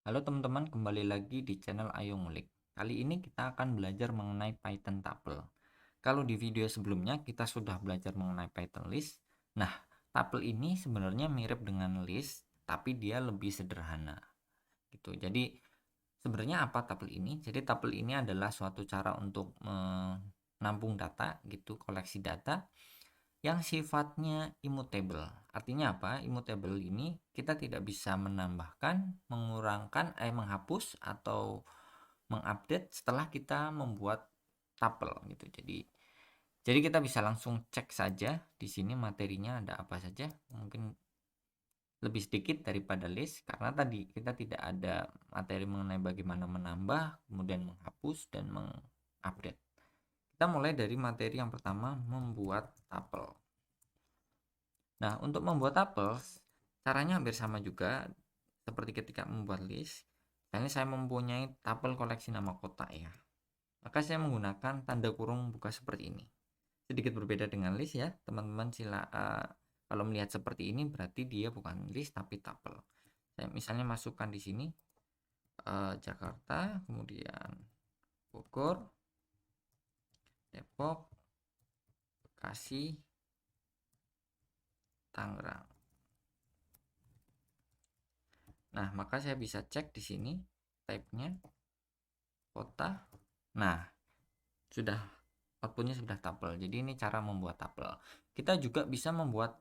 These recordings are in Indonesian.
Halo teman-teman, kembali lagi di channel Ayo Ngulik. Kali ini kita akan belajar mengenai Python tuple. Kalau di video sebelumnya kita sudah belajar mengenai Python list. Nah, tuple ini sebenarnya mirip dengan list, tapi dia lebih sederhana. Gitu. Jadi sebenarnya apa tuple ini? Jadi tuple ini adalah suatu cara untuk menampung data, gitu, koleksi data yang sifatnya immutable. Artinya apa? Immutable ini kita tidak bisa menambahkan, mengurangkan, menghapus atau mengupdate setelah kita membuat tuple gitu. Jadi kita bisa langsung cek saja di sini materinya ada apa saja. Mungkin lebih sedikit daripada list karena tadi kita tidak ada materi mengenai bagaimana menambah, kemudian menghapus dan mengupdate. Kita mulai dari materi yang pertama, membuat tuple. Nah, untuk membuat tuple, caranya hampir sama juga seperti ketika membuat list. Misalnya saya mempunyai tuple koleksi nama kota ya. Maka saya menggunakan tanda kurung buka seperti ini. Sedikit berbeda dengan list ya, teman-teman kalau melihat seperti ini berarti dia bukan list tapi tuple. Saya misalnya masukkan di sini Jakarta, kemudian Bogor, Depok, Bekasi, Tangerang. Nah, maka saya bisa cek di sini type-nya kota. Nah, sudah outputnya sudah tuple. Jadi ini cara membuat tuple. Kita juga bisa membuat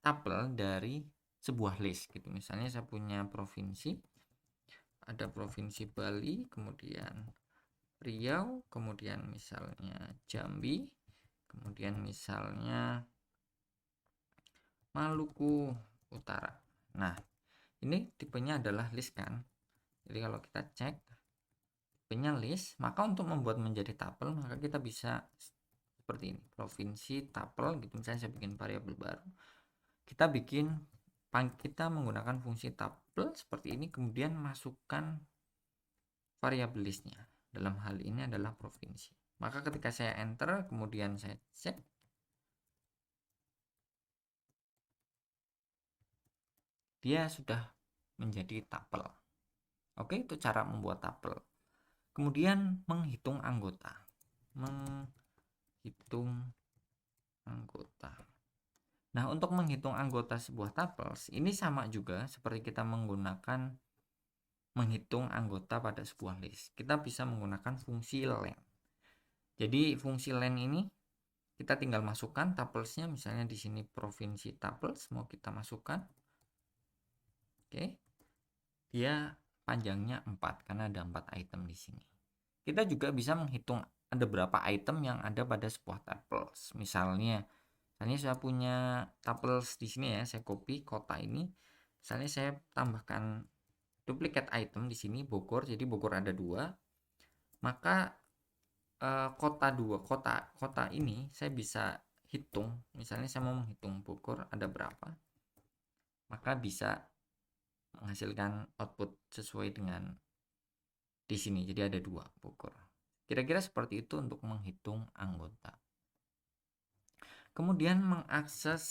tuple dari sebuah list gitu. Misalnya saya punya provinsi, ada provinsi Bali, kemudian Riau, kemudian misalnya Jambi, kemudian misalnya Maluku Utara. Nah, ini tipenya adalah list kan. Jadi kalau kita cek tipenya list, maka untuk membuat menjadi tuple maka kita bisa seperti ini, provinsi tuple gitu. Misalnya saya bikin variabel baru, kita menggunakan fungsi tuple seperti ini, kemudian masukkan variabel listnya. Dalam hal ini adalah provinsi. Maka ketika saya enter, kemudian saya cek, dia sudah menjadi tuple. Oke, itu cara membuat tuple. Kemudian menghitung anggota. Menghitung anggota. Nah, untuk menghitung anggota sebuah tuples, ini sama juga seperti kita menghitung anggota pada sebuah list. Kita bisa menggunakan fungsi len. Jadi fungsi len ini kita tinggal masukkan tuplesnya, misalnya di sini provinsi tuples mau kita masukkan. Oke. Dia panjangnya 4 karena ada 4 item di sini. Kita juga bisa menghitung ada berapa item yang ada pada sebuah tuples. Misalnya saya punya tuples di sini ya, saya copy kota ini. Misalnya saya tambahkan duplicate item di sini Bogor, jadi Bogor ada 2. Maka kota ini saya bisa hitung. Misalnya saya mau menghitung Bogor ada berapa, maka bisa menghasilkan output sesuai dengan di sini. Jadi ada 2 Bogor. Kira-kira seperti itu untuk menghitung anggota. Kemudian mengakses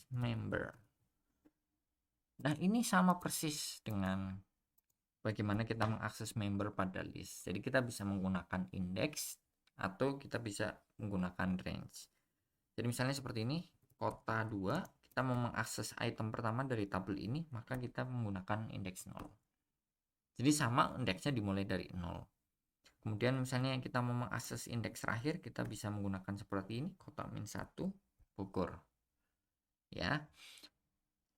member. Nah, ini sama persis dengan bagaimana kita mengakses member pada list. Jadi kita bisa menggunakan index atau kita bisa menggunakan range. Jadi misalnya seperti ini, kota 2, kita mau mengakses item pertama dari tabel ini, maka kita menggunakan indeks 0. Jadi sama, indeksnya dimulai dari 0. Kemudian misalnya kita mau mengakses indeks terakhir, kita bisa menggunakan seperti ini, kota -1, Bogor. Ya.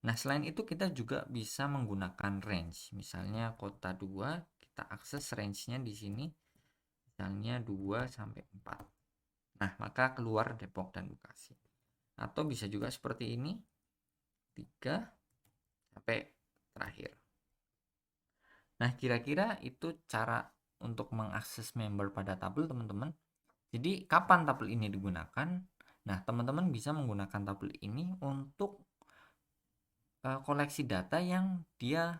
Nah, selain itu kita juga bisa menggunakan range. Misalnya kota 2, kita akses range-nya di sini misalnya 2 sampai 4. Nah, maka keluar Depok dan Bekasi. Atau bisa juga seperti ini, 3 sampai terakhir. Nah, kira-kira itu cara untuk mengakses member pada tabel, teman-teman. Jadi, kapan tabel ini digunakan? Nah, teman-teman bisa menggunakan tabel ini untuk koleksi data yang dia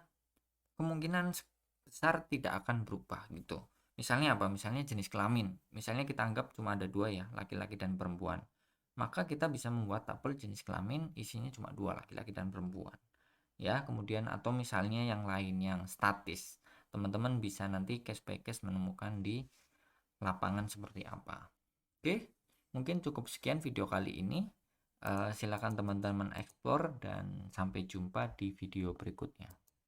kemungkinan besar tidak akan berubah gitu. Misalnya apa? Misalnya jenis kelamin. Misalnya kita anggap cuma ada 2 ya, laki-laki dan perempuan. Maka kita bisa membuat tabel jenis kelamin isinya cuma 2, laki-laki dan perempuan. ya, kemudian atau misalnya yang lain yang statis. Teman-teman bisa nanti case by case menemukan di lapangan seperti apa. Oke, mungkin cukup sekian video kali ini. Silakan teman-teman explore dan sampai jumpa di video berikutnya.